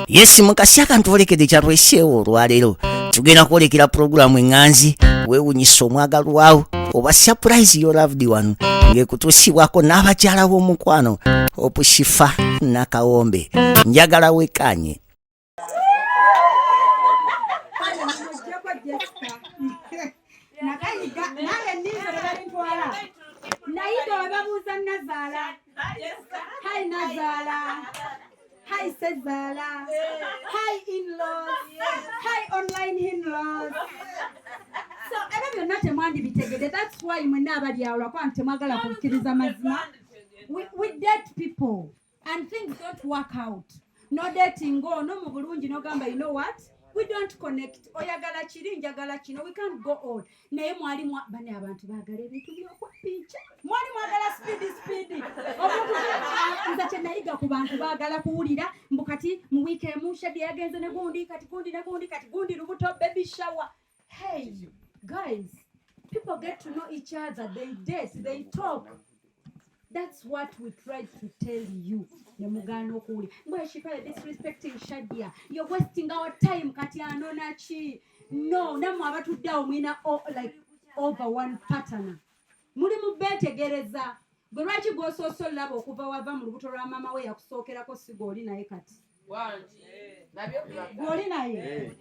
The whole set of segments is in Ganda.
Yes mukasi akantu olekedde kyatweseewo olwaleero tugenda kwolekera pulogulaamu eŋŋanzi weewunyisa omwagalwawo oba surprise your loved one ng'ekutuusibwako n'abakyala b'omukwano opushifa nakawombe njagala wekanye. Hi Sezala. Hi in-laws. Hi online in-laws. So ebyo byonna temwandi bitegedde. That's why mwenna abalyawula kwa temwagala kukkiriza mazima. We date people and things don't work out. No dating go no mu bulungi no gamba you know what? We don't connect. Oyagala kiri njagala kino. We can't go on. Naye mwali bane abantu baagala ebintu by'okwapincha. Mwali mwagala speedy. Nza kyenayiga ku bantu baagala kuwulira mbukati mu wiiki emu Shadi yagenze ne gundi kati gundi lubuto baby shower. Hey guys, people get to know each other. They date, they talk. That's what we tried to tell you. Nemugano kuli. Mwe shikale disrespecting Shadia. You're wasting our time kati anona chi. No, namu abatuddawo mwina like over one pattern. Muli mubetegereza. Gwe lwaki gw'osoosa olaba okuva wava mu lubuto lwa maama we yakusookerako si gw'oli naye kati. Gw'oli naye.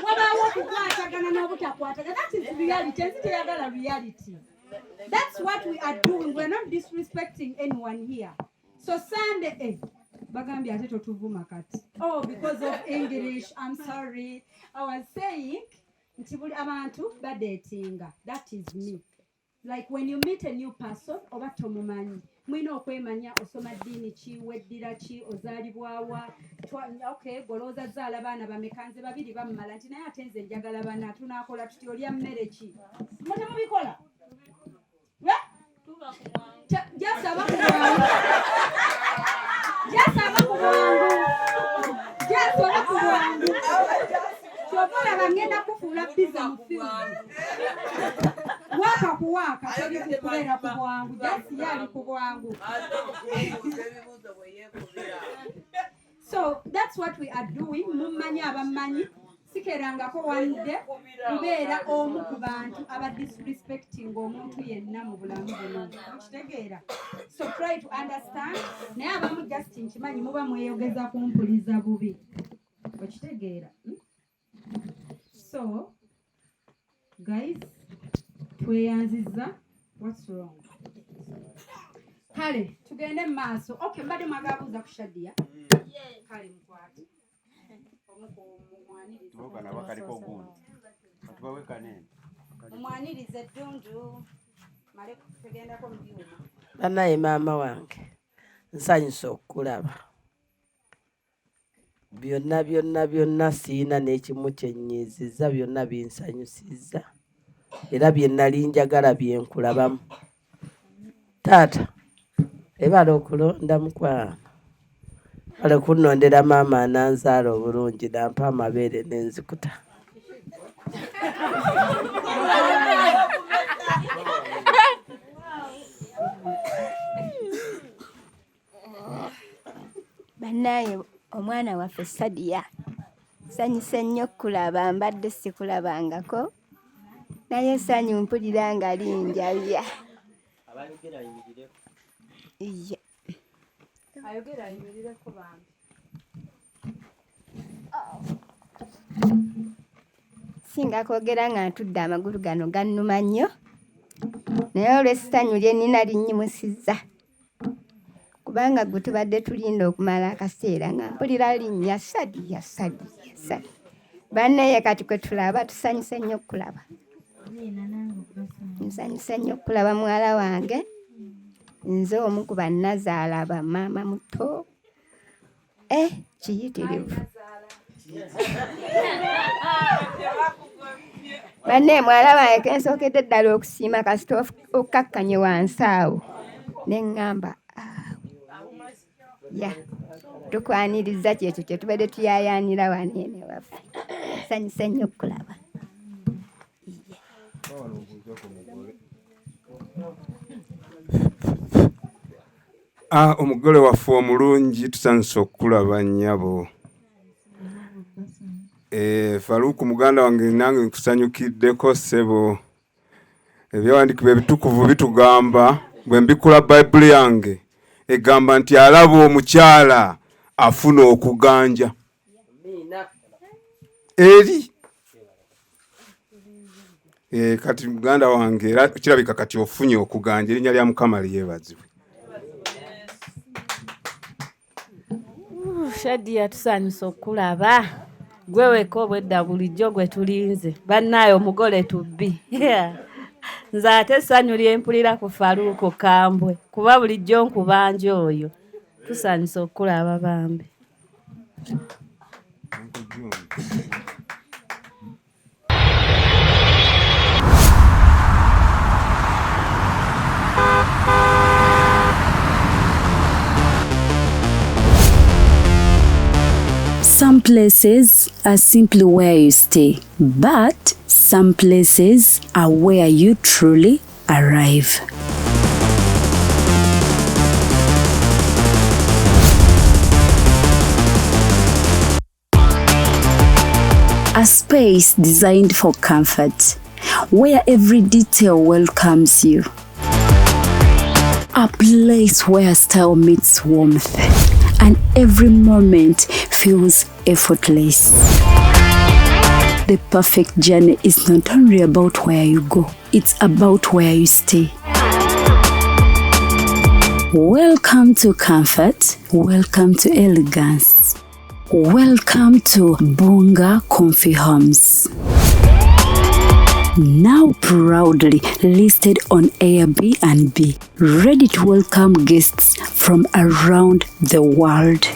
Wabaawo okukwatagana n'obutakwatagana. That is reality. Ensi teyagala reality. That's what we are doing. We're not disrespecting anyone here. So Sunday, bagambye ate totuvuma kati. Oh, because of English. I'm sorry. I was saying, nti buli abantu badetinga. That is me. Like when you meet a new person, oba tomumanyi. Mwina okwemanya osoma ddiini ki, weddira ki, ozaalibwawa. Okay, golooza zaala baana bamekanze babiri bammala nti naye ate nze njagala bana tunaakola tuti olya mmere ki. Mutemubikola? Jasaba ku bwangu. Chokola bangenda kufuula pizza mu field. Waka kuwaka teri kukolera ku bwangu. Jasi yali ku bwangu. So that's what we are doing. Mumanyi abamanyi. Sikerangako wande kubeera omu ku bantu aba disrespecting omuntu yenna mu bulamu buno. Kitegeera. So try to understand. Naye abamu just nkimanyi muba mweyogeza kumpuliza bubi. Okitegeera. So guys, tweyanziza. What's wrong? Kale tugende mu maaso. Okay, mbadde mwagabuuza ku Shadia. Kale mukwate. Banaye maama wange nsanyusa okulaba byonna siina n'ekimu kyenyiizizza byonna binsanyusizza era bye nali njagala bye nkulabamu. Taata ebala okulonda mukwano ale kunnondera maama ananzaala obulungi nampa amabeere n'enzikuta. Banaye omwana waffe Sadia sanyuse nnyo kulaba mbadde sikulabangako naye sanyu mpulira nga linjabya. Ayogera ayimirireko bambi. Singa kwogera nga ntudde amagulu gano gannuma nnyo naye olw'essanyu lye nnina linnyimusizza kubanga gwe tubadde tulinda okumala akaseera nga mpulira linnya Sadia. Bannaye kati kwe tulaba tusanyuse nnyo okulaba. Nsanyuse nnyo okulaba muwala wange. Nze omu ku bannazaala ba maama muto. Kiyitirivu. Banne mwala wange kensookedde ddala okusiima kasita okkakkanye wansi awo ne ŋŋamba tukwaniriza kyekyo kye tubadde tuyaayaanira waneene waffe. Sanyuse nnyo okulaba. Omugole waffe omulungi tusanyusa okukulaba nnyabo. Faruku muganda wange nange nkusanyukiddeko ssebo. Ebyawandiikibwa ebitukuvu bitugamba bwe mbikula Bayibuli yange egamba nti alaba omukyala afuna okuganja. Eri kati muganda wange era kirabika kati ofunye okuganja, erinnya lya Mukama lyebazibwe. Shadia tusanyusa okulaba gwe weko obwedda bulijjo gwe tulinze bannaayo omugole tubbi. Nze ate essanyu lyempulira ku Faruku Kambwe kuba bulijjo nkubanja oyo. Tusanyusa okulaba bambi. Some places are simply where you stay, but some places are where you truly arrive. A space designed for comfort, where every detail welcomes you. A place where style meets warmth, and every moment feels effortless. The perfect journey is not only about where you go, it's about where you stay. Welcome to comfort, welcome to elegance, welcome to Bunga Comfy Homes. Now proudly listed on Airbnb, ready to welcome guests from around the world.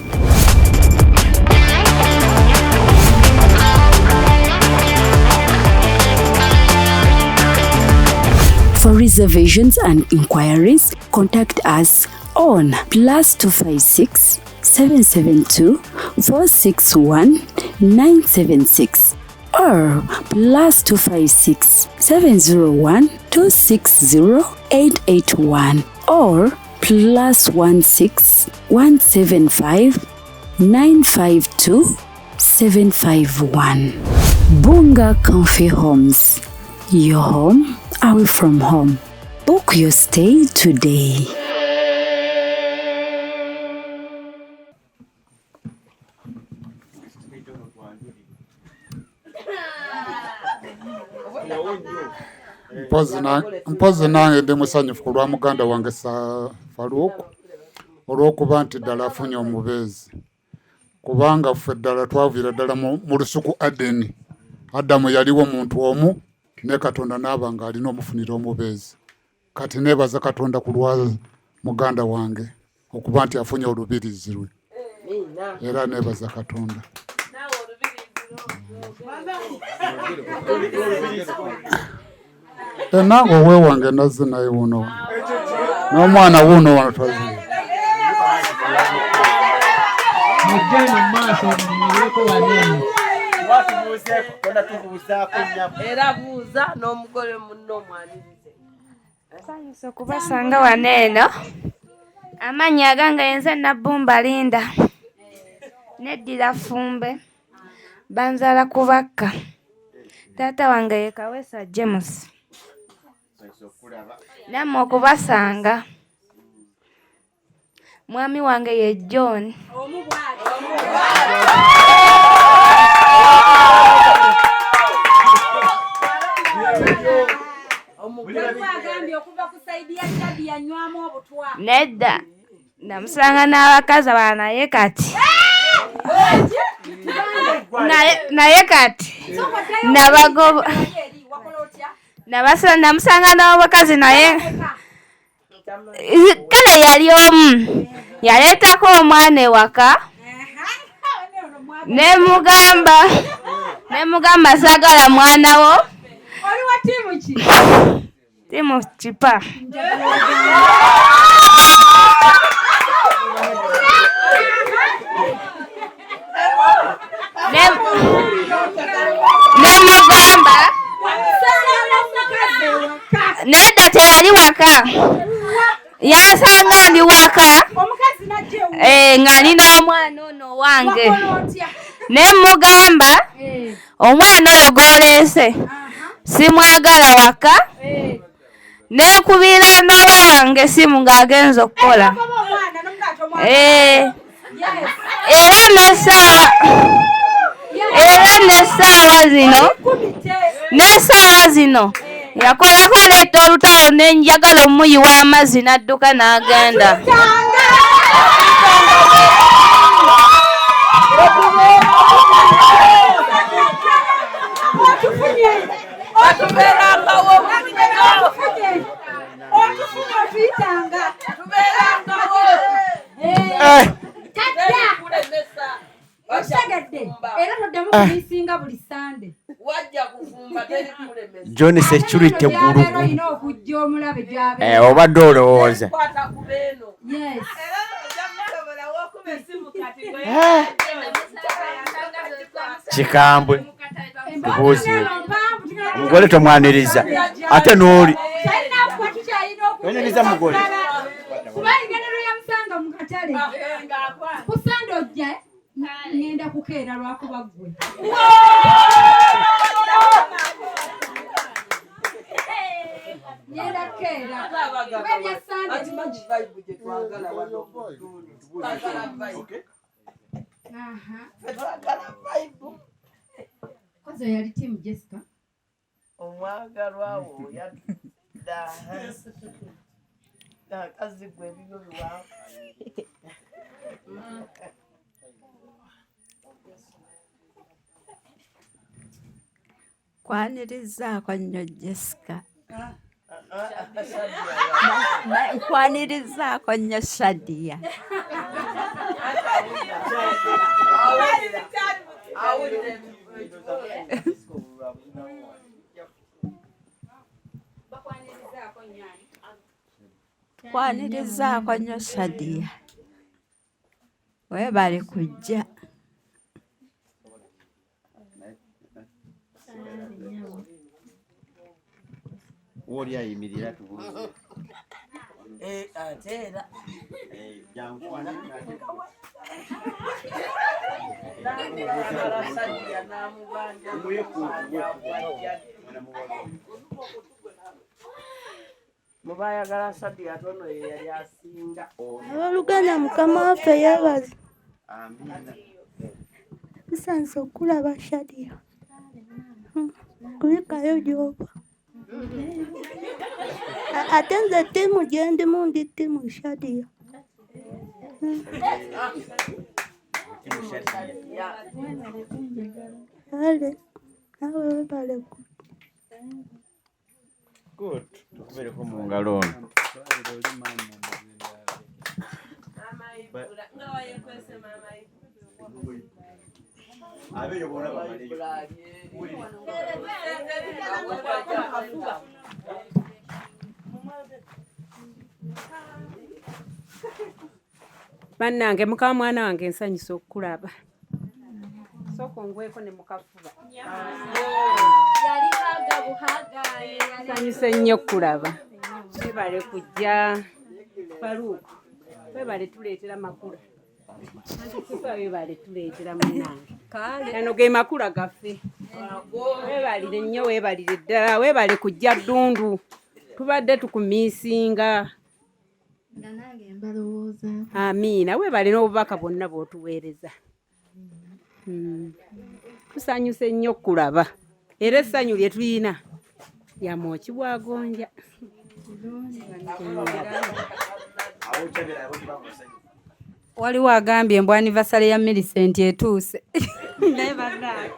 For reservations and inquiries, contact us on +256 772 461 976 or +256 701 260 881 or +16 175 952 751. Bunga Comfy Homes. Your home away from home. Book your stay today. Mpozi nange ndi musanyufu lwa muganda wange Faruku olw'okuba nti ddala afunye omubeezi, kubanga ffe ddala twaviira ddala mu lusuku Adeni. Adamu yaliwo muntu omu ne Katonda n'aba nga alina omufunira omubeezi. Kati neebaza Katonda ku lwa muganda wange okuba nti afunye olubirizi lwe, era neebaza Katonda. Nange oweewange nazze naye wuno n'omwana wuno wano twazina. Era buuza n'omugole munno omwanirize. Nsanyusa okubasanga wano eno. Amannya agange yenze Nabbumba Linda. Neddira Fumbe. Banzala Kubakka. Taata wange ye Kaweesa James. Nammwe okubasanga. Mwami wange ye John. Nedda namusanga n'abakazi abalala naye kati naye kati nabagoba namusanga n'abakazi naye kale yali omu yaleetako omwana ewaka nemugamba saagala mwana wo. Oliwa timu ki? Timu Kipa. Nemugamba nedda teyali waka, yansanga ndi waka nga nina omwana ono wange wakola otya ne mugamba omwana oyo gw'oleese simwagala waka nekubira n'oba wange simu ng'agenza okukola era n'essaawa zino yakolako leeta olutalo nenjagala omuyiwa amazzi n'adduka n'agenda John security gurugu obadde olowooza kikambwe tubuuziwe omugole tomwaniriza ate n'oli oniriza mugole kubayiganiro yamusanga mu katale kusande ojja ngenda kukeera lwakuba ggwe ngenda kukeera webya sande kozo yali timu Jessica omwagalwawo yadda nakazigwa ebibyo biwawo kwanirizaako nnyo Jessica kwanirizaako nnyo Shadia kwanirizaako nnyo Shadia weebale kujja oli ayimirira tubuuze ate era mubayagala Shadia tono yeyali asinga abaluganda mukama waffe yeebaze bisanze okulaba Shadia kulekayo gy'oba ate nze ttiimu gye ndimu ndi ttiimu Shadia ale nawe webale ku good tukubereko mu ngalo ono abeyo bona bamaliyo bannange mukama mwana wange nsanyusa okukulaba soko ngweko ne mukafuba nsanyusa nnyo okukulaba webale kujja Faruku webale tuleetera makula webale tuleetera munnange kano ge makula gaffe webalire nnyo webalire ddala webale kujja Ddundu tubadde tukumiisinga amiina webale n'obubaka bwonna bw'otuweereza tusanyuse nnyo okulaba era essanyu lye tulina lya Mwoki Bwagonja waliwo agambye mbw anniversary ya Millicent etuuse naye bannange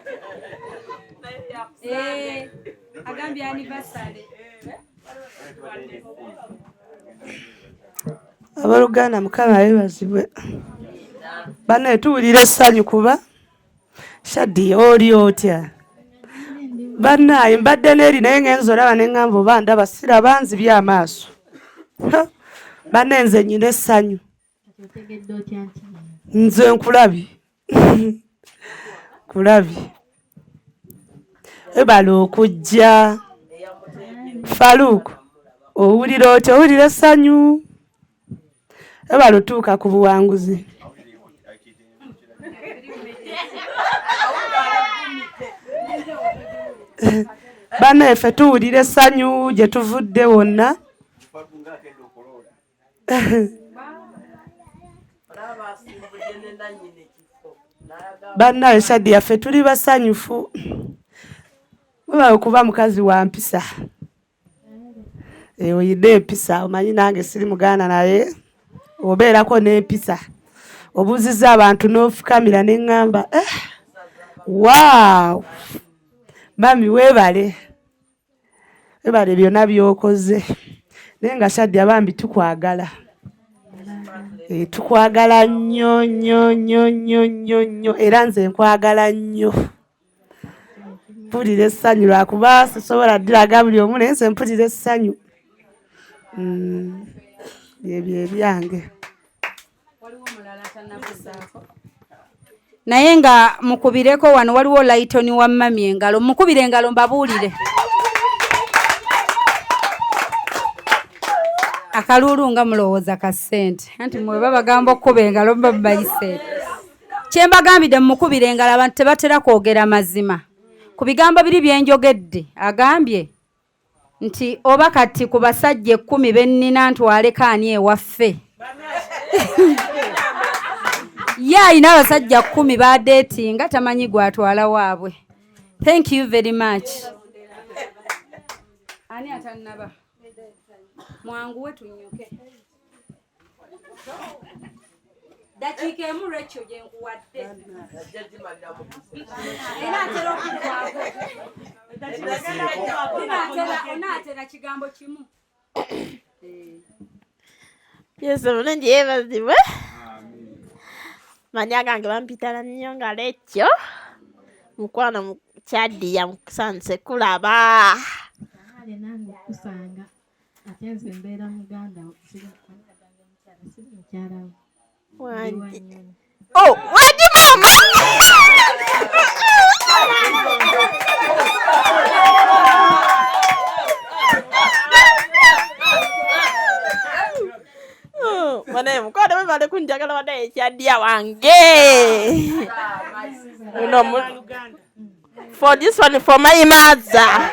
agambye anniversary abaluganda mukama yeebazibwe banne tuwulira essanyu kuba Shadia oli otya bannaye mbadde neeri naye ngenza olaba ne ŋŋamba oba ndaba siraba nzibye amaaso banne nze nnyina essanyu nze nkulabye kulabye ebala okujja Faruku owulira otya owulira essanyu ebala otuuka ku buwanguzi Bana ffe tuwulira essanyu gye tuvudde wonna. Bannaye Shadi yaffe tuli basanyufu. Webawe okuba mukazi wa mpisa. Oyidde empisa, omanyi nange siri mugaana naye obeerako n'empisa. Obuuzizza abantu n'ofukamira ne ŋŋamba waaw mami weebale byonna by'okoze. Naye nga Shadi abambi tukwagala. Tukwagala nnyo nnyo nnyo nnyo nnyo nnyo era nze nkwagala nnyo. Mpulira essanyu lwakuba sisobola ddiraga buli omu naye nze mpulira essanyu. Byebyo ebyange. Naye nga mukubireko wano waliwo Layitoni wa mami engalo. Mukubire engalo mbabuulire. Akalulu nga mulowooza ka ssente. Anti mwe babagamba okkuba engalo mba mubayise. Kye mbagambidde mukubire engalo abantu tebatera kwogera mazima. Ku bigambo biri bye njogedde agambye nti oba kati ku basajja 10 bennina ntwaleko ani ewaffe. Ye alina abasajja 10 badeetinga tamanyi gwatwala waabwe. Thank you very much. Ani atannaba? Mwanguwe tunyuke. Dakiika emu Rachel gye nkuwadde. Era atera okugwako. Onaatera kigambo kimu. Yesu bulungi yeebazibwe. Manya gange bampitala nnyo nga Rachel. Mukwano mu Shadi yamukusanze kulaba. Nange okusanga ate nze mbeera muganda mukyala Wangi. Oh, Wangi mama! Mane mukwano we bale kunjagala wadde Shadi wange. For this one, for my mother.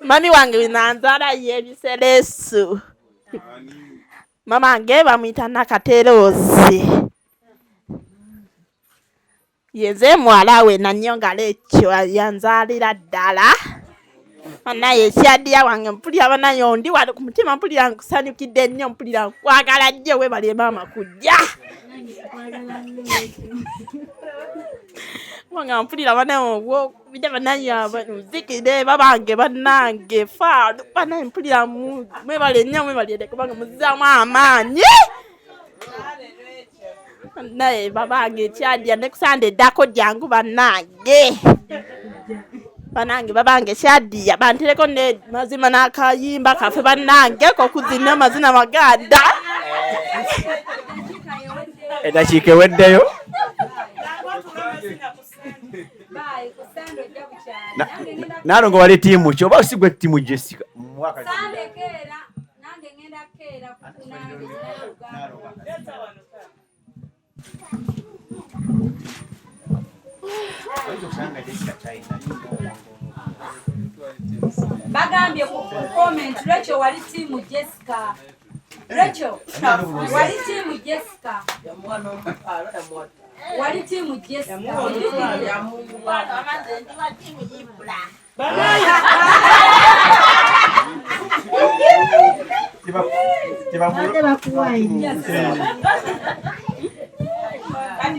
Mami wange winanzala yebiseresu. Mama wange bamuyita Nakaterozi. Yeze mwala we nannyo nga Rachel yanzalira ddala. Naye Shadi wange mpulira banayo ndi wali ku mutima mpulira nkusanyukidde nnyo mpulira nkwagala nnyo webale mama kujja. Wanga mpulira banayo bijja banayo muzikide babange banange fa banayo mpulira mwebale nnyo mwebale kubanga muzaamu amaanyi. Naye babange Shadi ne kusande ddako jangu banange. Banange babange Shadi bantereko ne mazima n'akayimba kafe banange ko kuzina amazina maganda. Edakiika eweddeyo. Nalongo wali tiimu ki oba osigwe tiimu Jessica? Bagambye ku comment Rachel wali tiimu Jessica. Rachel wali tiimu Jessica. Wali tiimu Jessica.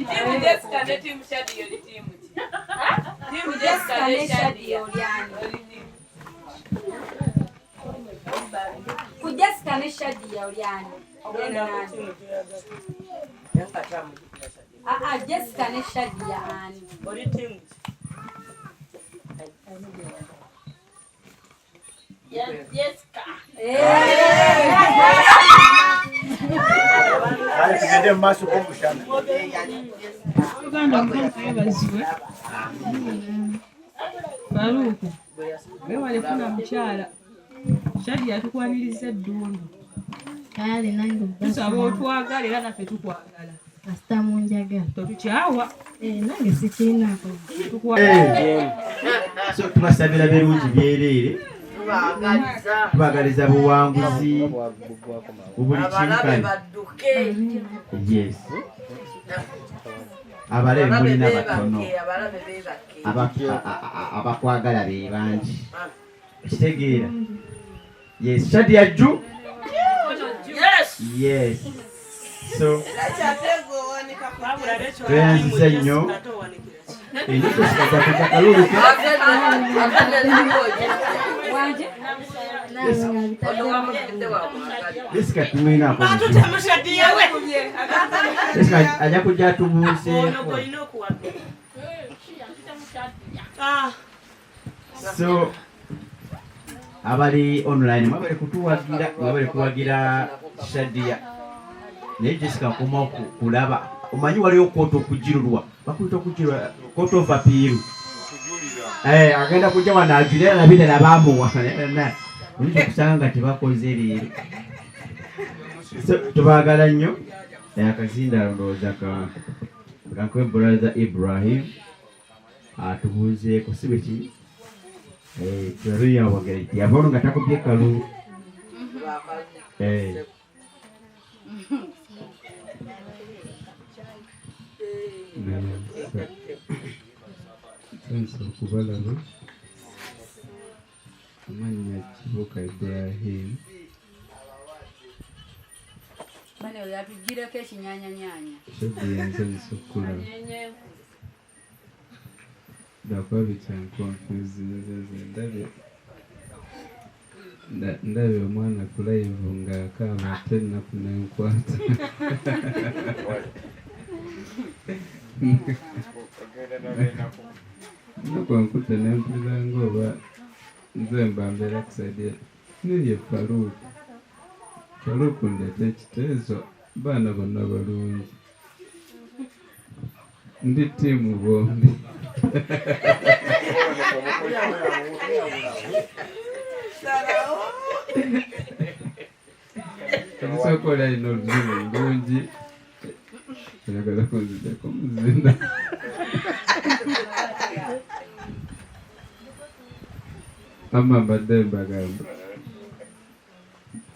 Timu Jessica ne timu Shadi yoli timu ki? Timu Jessica ne Shadi yoli ku Jessica ne Shadi yoli ani? Jessica ne Shadi ya ani? Oli timu Jessica. Tugende mu maaso g'omushana. Uganda mukayebazibwe. Baluuku. Wewale funa mukyala. Shadi yatukwaniriza eddundu. Kale nange tusaba otwagala era naffe tukwagala. kasita munjagala totukyawa nange sikiinaako so tubasabira birungi byereere tubagaliza buwanguzi buli kimu yes abalabe mulina batono abakwagala be bangi kitegeera yes Shadia Ju yes so tweyanziza nnyo enikusikatakuja kaluluke Jessica tumwinako Jessica ajja kujja tubuuseeko so abali online mwabale kuwagira Shadia naye Jessica nkoma kulaba omanyi waliyo kooti okujirulwa bakuyita okujirulwa kooti of appeal agenda kujja wano ajulira nabine nabamuwa oyinza okusanga nga tebakoze leero tubaagala nnyo akazinda alondooza kankwe brother Ibrahim atubuuzeeko si bweki tuyaruyawagira yavaono nga takubye kalu Thanks okubalaba amannya Kibuuka Ibrahim bane yatugireko ekinyanyanyanya shebyensanisa okulaba dakwabit and confused ndabe omwana ku live ng'akaaba ate ennaku nenkwata nakwankuta nempulira ng'oba nze mbambeera kusaidia niye Faruku ndeeta ekiteezo baana bonna balungi ndi ttiimu bombi ebisooka oli alina oluzibu lulungi ayagala kunzijako muzinda ama mbadde mbagamba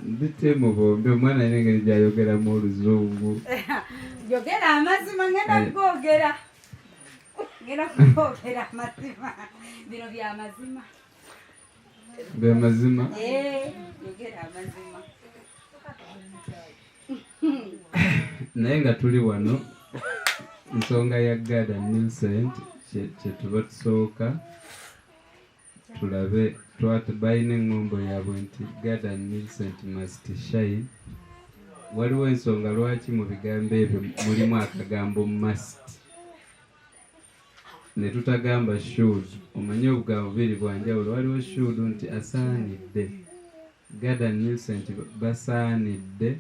ndi ttiimu bombi omwana alina engeri gyayogeramu oluzungu yogera amazima ngenda kugogera amazima bino bya mazima bya mazima yogera amazima naye nga tuli wano nsonga ya Gada Millicent kyetuba tusooka tulabe balina engombo yaabwe nti Gada Millicent must shine. Waliwo ensonga lwaki mu bigambo ebyo mulimu akagambo must ne tutagamba should. Omanyi obugambo bubiri bwanjawulo, waliwo should nti asaanidde, Gada Millicent basaanidde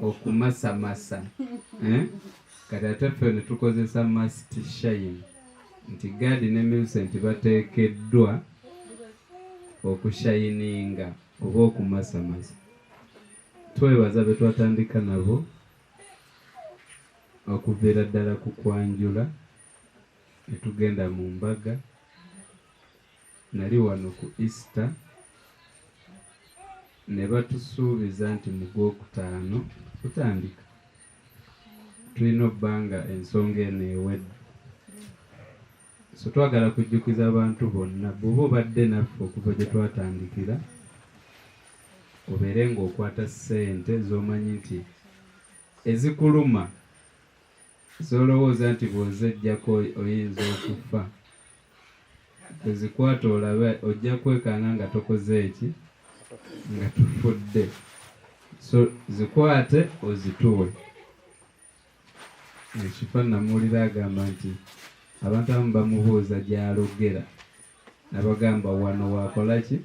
okumasamasa kati ate ffe ne tukozesa must shine nti Gadi ne Millicent bateekeddwa okushayininga oba okumasamasa. Twebaza be twatandika nabo okuviira ddala ku kwanjula ne tugenda mu mbaga, nali wano ku Easter ne batusuubiza nti mu Gwokutaano tutandika, tulina obbanga ensonga eno ewedde. So twagala kujjukiza abantu bonna bw'oba obadde naffe okuva gye twatandikira obeere ng'okwata ssente z'omanyi nti ezikuluma z'olowooza nti bw'ozeggyako oyinza okufa, ezikwata olabe ojja kwekanga nga tokoze eki, nga tufudde. So zikwate ozituwe. Ekifa namuwulira agamba nti abantu abamu bamubuuza gy'alogera nabagamba wano wakola ki,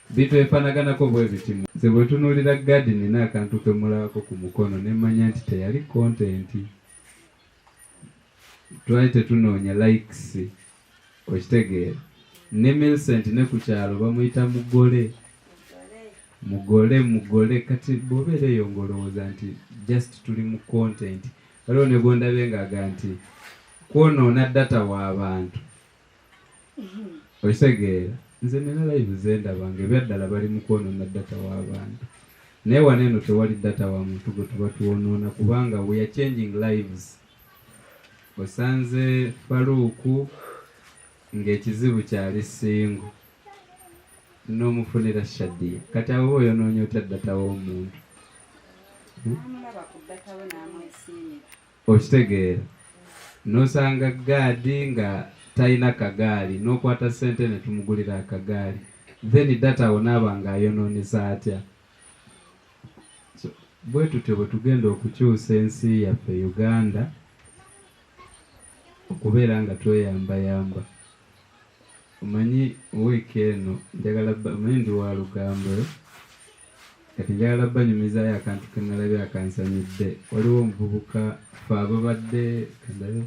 bitwefanaganako bwe bitimu. Nze bwe tunuulira Gadi nina akantu ke mulabako ku mukono ne mmanya nti teyali kontenti. Twali tetunoonya likes, okitegeera. Ne Millicent ne ku kyalo bamuyita mugole. Kati bw'obeera eyo ng'olowooza nti just tuli mu content waliwo ne gondabe ng'aga nti kwonoona data w'abantu okitegeera nze nina live zendaba ng'ebyaddala bali mu kwonoona data w'abantu naye wano eno tewali data wa muntu gwe tuba tuwonoona kubanga we are changing lives. Osanze Faruku ng'ekizibu kyali Ssingo n'omufunira Shadia kati abo oyonoonye otya data w'omuntu okitegeera n'osanga gaadi nga talina kagaali n'okwata ssente ne tumugulira akagaali then data awo naaba ng'ayonoonesa atya. Bwe tutyo bwe tugenda okukyusa ensi yaffe Uganda okubeera nga tweyambayamba. Omanyi wiiki eno njagala omanyi ndi wa Lugambo kati njagala banyumizaayo akantu ke nalabye akansanyudde. Waliwo omuvubuka fe ababadde kandabe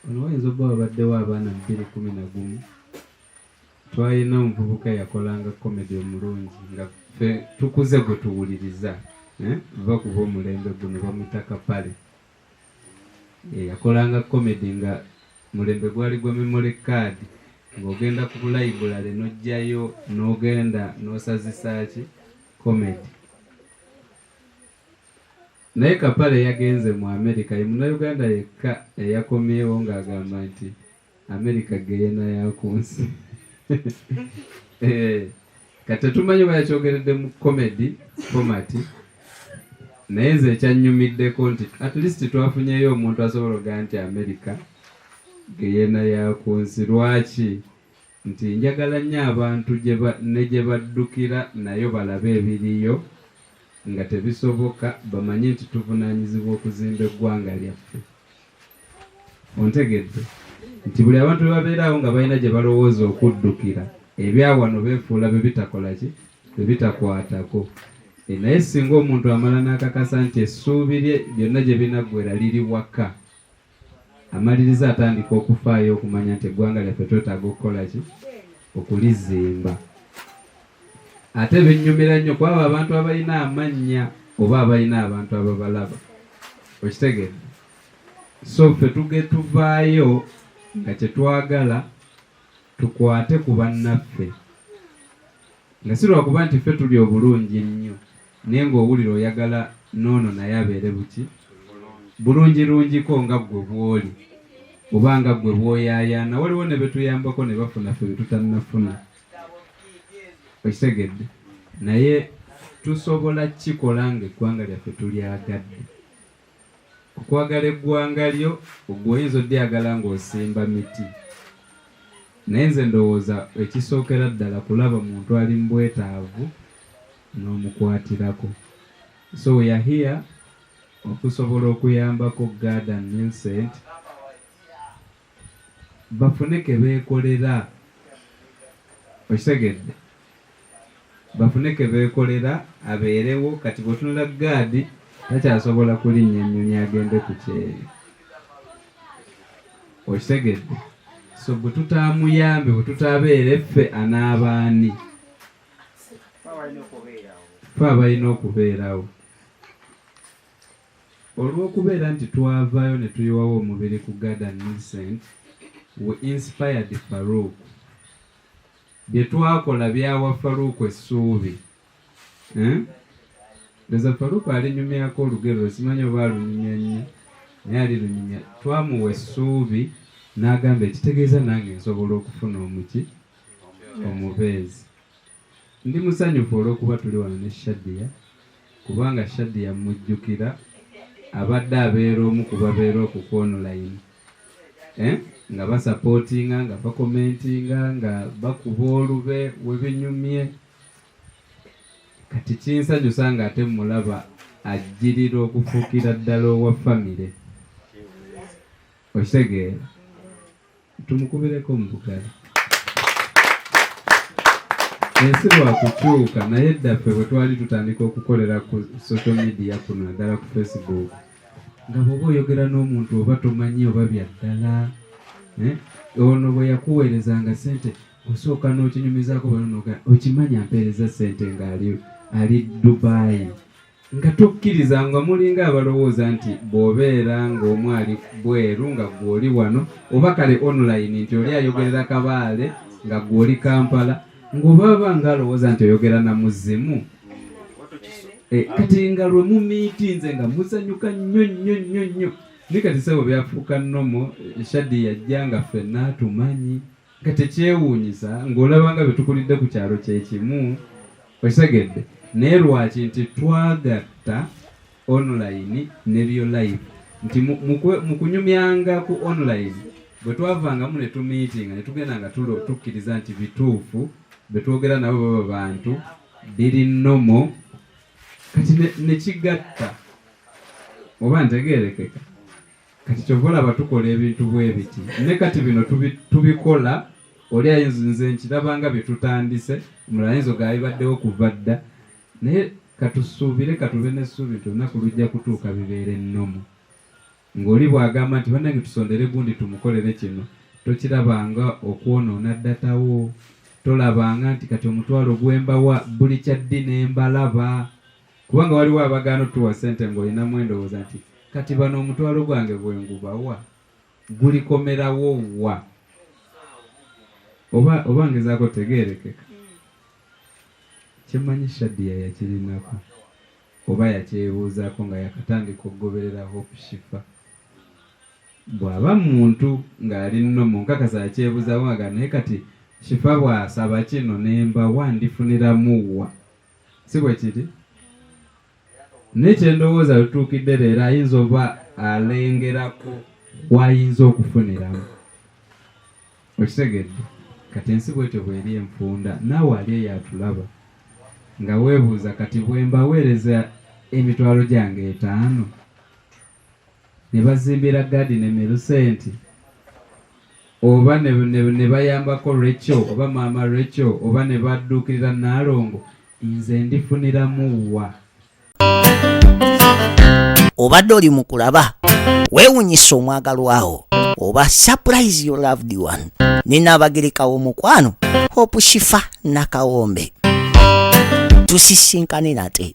ono wayinza obba babaddewo abaana 2011 twalina omuvubuka yakolanga komedi omulungi nga ffe tukuze gwe tuwuliriza va kuba omulembe guno bamuyita Kapale. Yakolanga komedi nga mulembe gwali gwa memory card ng'ogenda ku library n'ojjayo n'ogenda n'osazisa ki komedi. Naye Kapale yagenze mu America ye Munnayuganda yekka eyakomyewo ng'agamba nti America geyeena yakunsi. Kati tetumanyi bwe yakyogeredde mu komedi format naye nze ekyannyumiddeko nti at least twafunyeyo omuntu asobola ogaa nti America geyeena yakunsi. Lwaki? Nti njagala nnyo abantu ne gye baddukira nayo balabe ebiriyo nga tebisoboka bamanye nti tuvunaanyizibwa okuzimba eggwanga lyaffe. Ontegedde nti buli abantu bwe babeerawo nga balina gye balowooza okuddukira ebyawano beefuula bye bitakola ki bye bitakwatako. Naye singa omuntu amala n'akakasa nti essuubi lye byonna gye binaggwera liri waka amaliriza atandika okufaayo okumanya nti eggwanga lyaffe twetaaga okukola ki okulizimba. Ate bennyumira nnyo kwabo abantu abalina amannya oba abalina abantu ababalaba okitegedde. So ffe tuvaayo nga kye twagala tukwate ku bannaffe nga si lwakuba nti ffe tuli obulungi nnyo naye ng'owulira oyagala noono naye abeere buki bulungirungiko nga ggwe bw'oli oba nga ggwe bw'oyaayaana. Waliwo ne betuyambako ne bafuna ffe betutannafuna okitegedde. Naye tusobola kikola ng'eggwanga lyaffe tulyagadde. Okwagala eggwanga lyo ogwe oyinza oddiyagala ng'osimba miti naye nze ndowooza ekisookera ddala kulaba muntu ali mu bwetaavu n'omukwatirako. So we are here okusobola okuyambako Garden Millicent bafune ke beekolera okitegedde bafune ke beekolera abeerewo. Kati bw'otunula gaadi takyasobola kulinnya ennyonyi agende ku kyeri okitegedde. So bwe tutaamuyambe bwe tutaabeere ffe anaabaani ffe abalina okubeerawo. Olw'okubeera nti twavaayo ne tuyiwawo omubiri ku Garden Millicent we inspired Faruku. Bye twakola byawa Faruku essuubi. Leza Faruku alinyumyako olugero simanyi oba alunyumya nnyo naye alilunyumya. Twamuwa essuubi n'agamba ekitegeeza nange nsobola okufuna omuki omubeezi. Ndi musanyufu olw'okuba tuli wano ne Shadia kubanga Shadia mujjukira abadde abeera omu ku babeera okuku online nga basapootinga nga bakomentinga nga bakuba olube we binyumye. Kati kinsanyusa nga ate mulaba ajjirira okufuukira ddala owa famire okitegeera. Tumukubireko mu bugalo. Ensi lwakukyuka naye ddaffe bwe twali tutandika okukolera ku social media kuno naddala ku Facebook nga bw'oba oyogera n'omuntu oba tomanyi oba byaddala ono bwe yakuweerezanga ssente osooka n'okinyumizaako banonoga okimanyi ampeereza ssente ng'ali Dubai nga tokkiriza nga mulinga abalowooza nti bw'obeera ng'omwali bweru nga gw'oli wano oba kale online nti oli ayogerera Kabaale nga gw'oli Kampala ng'obaba ng'alowooza nti oyogera na muzimu kati nga lwe mumiitinze nga musanyuka nnyo ni kati sebo byafuuka nnomo Shadi yajja nga ffenna tumanyi nga tekyewuunyisa ng'olabanga bye tukulidde ku kyalo kyekimu osegedde naye lwaki nti twagatta online nebyo live nti mu kunyumyanga ku online bwe twavangamu ne tumiitinga ne tugenda nga tukkiriza nti bituufu bwe twogera nabo baba bantu biri nnomo kati ne kigatta oba ntegeerekeka kati kyova olaba tukola ebintu bwe biti ne kati bino tubikola oli ayinza nze nkirabanga bye tutandise omulala ayinza gaabibaddewo kuva dda naye katusuubire katube n'essuubi nti olunaku lujja kutuuka bibeere nnomo ng'oli bw'agamba nti bannange tusondere gundi tumukolere kino tokirabanga okwonoona ddatawo tolabanga nti kati omutwalo gwembawa buli kyaddi nembalaba kubanga waliwo abagaano tuwa ssente ng'olinamu endowooza nti kati bano omutwalo gwange gwengubawa gulikomerawo wa oba ngezaako tegeerekeka kyemmanyi Shadia yakirinako oba yakyebuuzaako nga yakatandika okugoberera Hope Shifa bw'aba muntu ng'ali nno mu nkakasa yakyebuuzaawo nga naye kati Shifa bw'asaba kino nembawa ndifuniramu wa si bwe kiri nekyendowooza lutuukidde leero ayinza oba alengerako wayinza okufuniramu okitegedde kati ensi bwetyo bweri enfunda naawe ali eyo atulaba nga weebuuza kati bwe mbaweereza emitwalo gyange 5 ne bazimbira gadini emirusenti oba ne bayambako Rachel oba maama Rachel oba ne badduukirira Naalongo nze ndifuniramu wa obadde oli mu kulaba weewunyisa omwagalwawo oba surprise your loved one ninaabagereka w'omukwano Hope Shifa Nakawombe tusisinkane nate